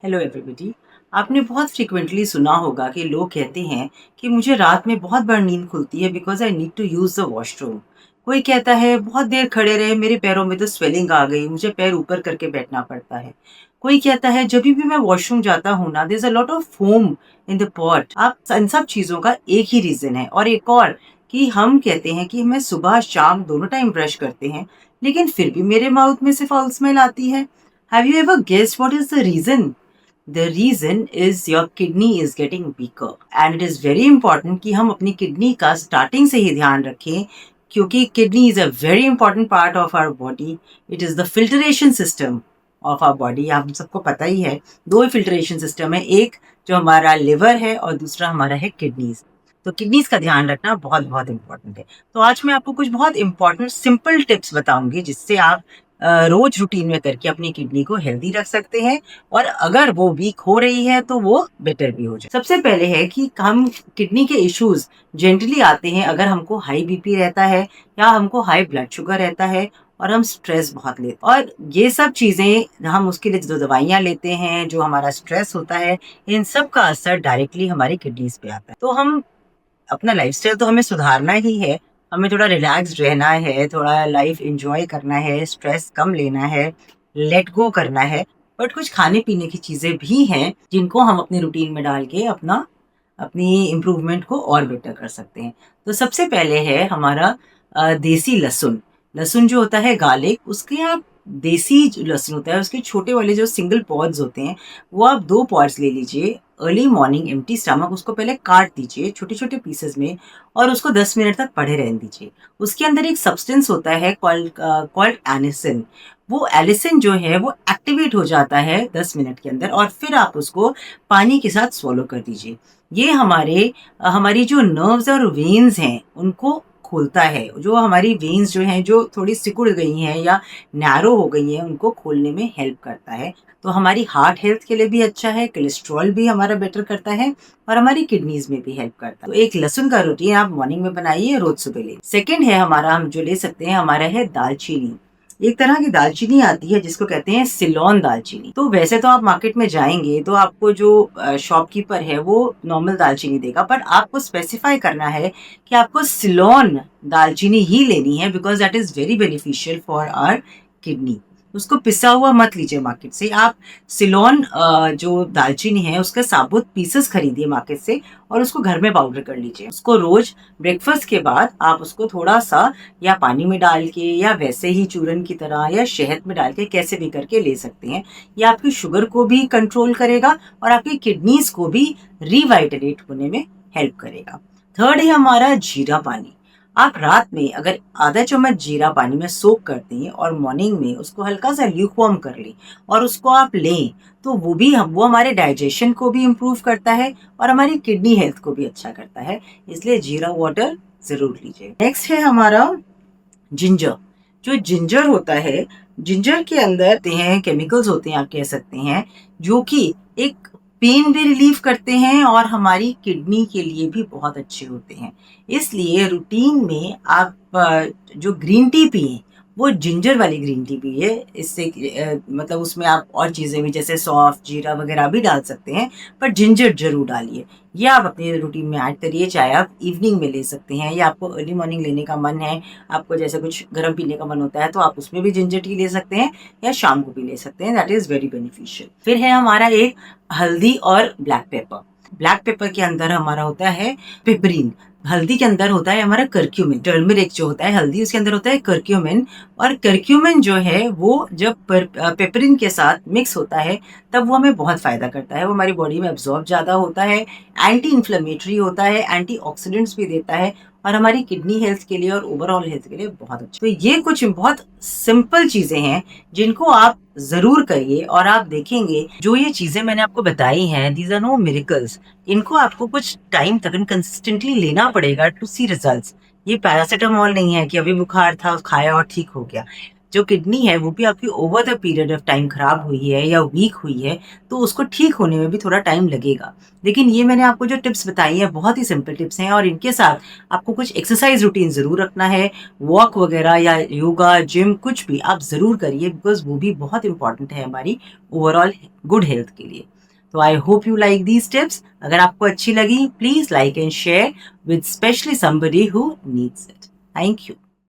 Hello everybody. आपने बहुत frequently सुना होगा कि लोग कहते हैं कि मुझे रात में बहुत बार नींद खुलती है because I need to use the washroom. कोई कहता है बहुत देर खड़े रहे मेरे पैरों में तो स्वेलिंग आ गई, मुझे पैर ऊपर करके बैठना पड़ता है। कोई कहता है जब भी मैं वॉशरूम जाता हूँ ना, there is a lot of foam in the pot. आप इन सब चीज़ों का एक ही रीज़न है, और एक और कि हम कहते हैं कि हमें सुबह शाम दोनों टाइम ब्रश करते हैं, लेकिन फिर भी मेरे माउथ में से फाउल स्मेल आती है। Have you ever guessed what is the reason? The reason is your kidney is getting weaker and it is very important कि हम अपनी किडनी का स्टार्टिंग से ही ध्यान रखें, क्योंकि kidney is a very important part of our body. It is the filtration system of our body. आप सबको पता ही है, दो ही फिल्टरेशन सिस्टम है, एक जो हमारा लिवर है और दूसरा हमारा है किडनीज। तो किडनीज का ध्यान रखना बहुत बहुत इंपॉर्टेंट है। तो आज मैं आपको कुछ बहुत इंपॉर्टेंट सिंपल टिप्स बताऊंगी जिससे आप रोज रूटीन में करके अपनी किडनी को हेल्दी रख सकते हैं, और अगर वो वीक हो रही है तो वो बेटर भी हो जाए। सबसे पहले है कि हम किडनी के इश्यूज जनरली आते हैं अगर हमको हाई बीपी रहता है या हमको हाई ब्लड शुगर रहता है और हम स्ट्रेस बहुत लेते हैं। और ये सब चीज़ें हम उसके लिए जो दवाइयाँ लेते हैं, जो हमारा स्ट्रेस होता है, इन सब का असर डायरेक्टली हमारी किडनीज पे आता है। तो हम अपना लाइफस्टाइल तो हमें सुधारना ही है, हमें थोड़ा रिलैक्स्ड रहना है, थोड़ा लाइफ एंजॉय करना है, स्ट्रेस कम लेना है, लेट गो करना है। बट कुछ खाने पीने की चीज़ें भी हैं जिनको हम अपने रूटीन में डाल के अपनी इम्प्रूवमेंट को और बेटर कर सकते हैं। तो सबसे पहले है हमारा देसी लहसुन। लहसुन जो होता है गार्लिक, उसके आप देसी जो लहसुन होता है उसके छोटे वाले जो सिंगल पॉड्स होते हैं, वो आप 2 पॉड्स ले लीजिए। अर्ली मॉर्निंग एम्प्टी स्टमक उसको पहले काट दीजिए छोटे छोटे पीसेस में, और उसको 10 मिनट तक पड़े रहने दीजिए। उसके अंदर एक सब्सटेंस होता है कॉल्ड एलिसिन। वो एलिसिन जो है वो एक्टिवेट हो जाता है 10 मिनट के अंदर, और फिर आप उसको पानी के साथ swallow कर दीजिए। ये हमारी जो नर्व्स और वेन्स हैं उनको खोलता है। जो हमारी वेन्स जो हैं जो थोड़ी सिकुड़ गई हैं या नैरो हो गई हैं, उनको खोलने में हेल्प करता है। तो हमारी हार्ट हेल्थ के लिए भी अच्छा है, कोलेस्ट्रॉल भी हमारा बेटर करता है, और हमारी किडनीज में भी हेल्प करता है। तो एक लहसुन का रूटीन आप मॉर्निंग में बनाइए, रोज सुबह ले। सेकंड है हमारा, हम जो ले सकते हैं, हमारा है दालचीनी। एक तरह की दालचीनी आती है जिसको कहते हैं सिलोन दालचीनी। तो वैसे तो आप मार्केट में जाएंगे तो आपको जो शॉपकीपर है वो नॉर्मल दालचीनी देगा, पर आपको स्पेसिफाई करना है कि आपको सिलोन दालचीनी ही लेनी है, because that is very beneficial for our kidney. उसको पिसा हुआ मत लीजिए मार्केट से। आप सिलोन जो दालचीनी है उसके साबुत पीसेस खरीदिए मार्केट से, और उसको घर में पाउडर कर लीजिए। उसको रोज ब्रेकफास्ट के बाद आप उसको थोड़ा सा या पानी में डाल के या वैसे ही चूरन की तरह या शहद में डाल के कैसे भी करके ले सकते हैं। ये आपकी शुगर को भी कंट्रोल करेगा और आपकी किडनीज को भी रिवाइटलेट होने में हेल्प करेगा। थर्ड है हमारा जीरा पानी। आप रात में अगर आधा चम्मच जीरा पानी में सोक कर दें और मॉर्निंग में उसको हल्का सा ल्यूकवार्म कर लें और उसको आप लें, तो वो हमारे डाइजेशन को भी इम्प्रूव करता है और हमारी किडनी हेल्थ को भी अच्छा करता है। इसलिए जीरा वाटर जरूर लीजिए। नेक्स्ट है हमारा जिंजर। जो जिंजर होता है, जिंजर के अंदर केमिकल्स होते हैं, आप कह सकते हैं, जो कि एक पेन भी रिलीव करते हैं और हमारी किडनी के लिए भी बहुत अच्छे होते हैं। इसलिए रूटीन में आप जो ग्रीन टी पिए वो जिंजर वाली ग्रीन टी पिए। इससे मतलब उसमें आप और चीज़ें भी जैसे सौंफ जीरा वगैरह भी डाल सकते हैं, पर जिंजर जरूर डालिए। ये आप अपने रूटीन में ऐड करिए। चाहे आप इवनिंग में ले सकते हैं या आपको अर्ली मॉर्निंग लेने का मन है, आपको जैसे कुछ गर्म पीने का मन होता है तो आप उसमें भी जिंजर टी ले सकते हैं या शाम को भी ले सकते हैं। That is very beneficial. फिर है हमारा एक हल्दी और ब्लैक पेपर। ब्लैक पेपर के अंदर हमारा होता है पिपरीन। हल्दी के अंदर होता है हमारा कर्क्यूमिन। टर्मरिक जो होता है हल्दी, उसके अंदर होता है कर्क्यूमिन। और कर्क्यूमिन जो है वो जब पेपरिन के साथ मिक्स होता है तब वो हमें बहुत फ़ायदा करता है। वो हमारी बॉडी में एब्जॉर्ब ज़्यादा होता है, एंटी इन्फ्लेमेटरी होता है, एंटीऑक्सीडेंट्स भी देता है, और हमारी किडनी हेल्थ के लिए और ओवरऑल हेल्थ के लिए बहुत अच्छा। तो ये कुछ बहुत सिंपल चीज़ें हैं जिनको आप ज़रूर करिए, और आप देखेंगे जो ये चीज़ें मैंने आपको बताई हैं, दीज आर नो मिरेकल्स। इनको आपको कुछ टाइम तक कंसिस्टेंटली लेना पड़ेगा टू सी रिजल्ट्स। ये पैरासिटामोल नहीं है कि अभी बुखार था खाया और ठीक हो गया। जो किडनी है वो भी आपकी over the period of time खराब हुई है या वीक हुई है, तो उसको ठीक होने में भी थोड़ा टाइम लगेगा। लेकिन ये मैंने आपको जो टिप्स बताई हैं बहुत ही सिंपल टिप्स हैं, और इनके साथ आपको कुछ एक्सरसाइज रूटीन ज़रूर रखना है। वॉक वगैरह या योगा, जिम कुछ भी आप ज़रूर करिए, बिकॉज़ वो भी बहुत इम्पोर्टेंट है हमारी ओवरऑल गुड हेल्थ के लिए। तो I hope you like these tips. अगर आपको अच्छी लगी, please like and share with specially somebody who needs it. Thank you.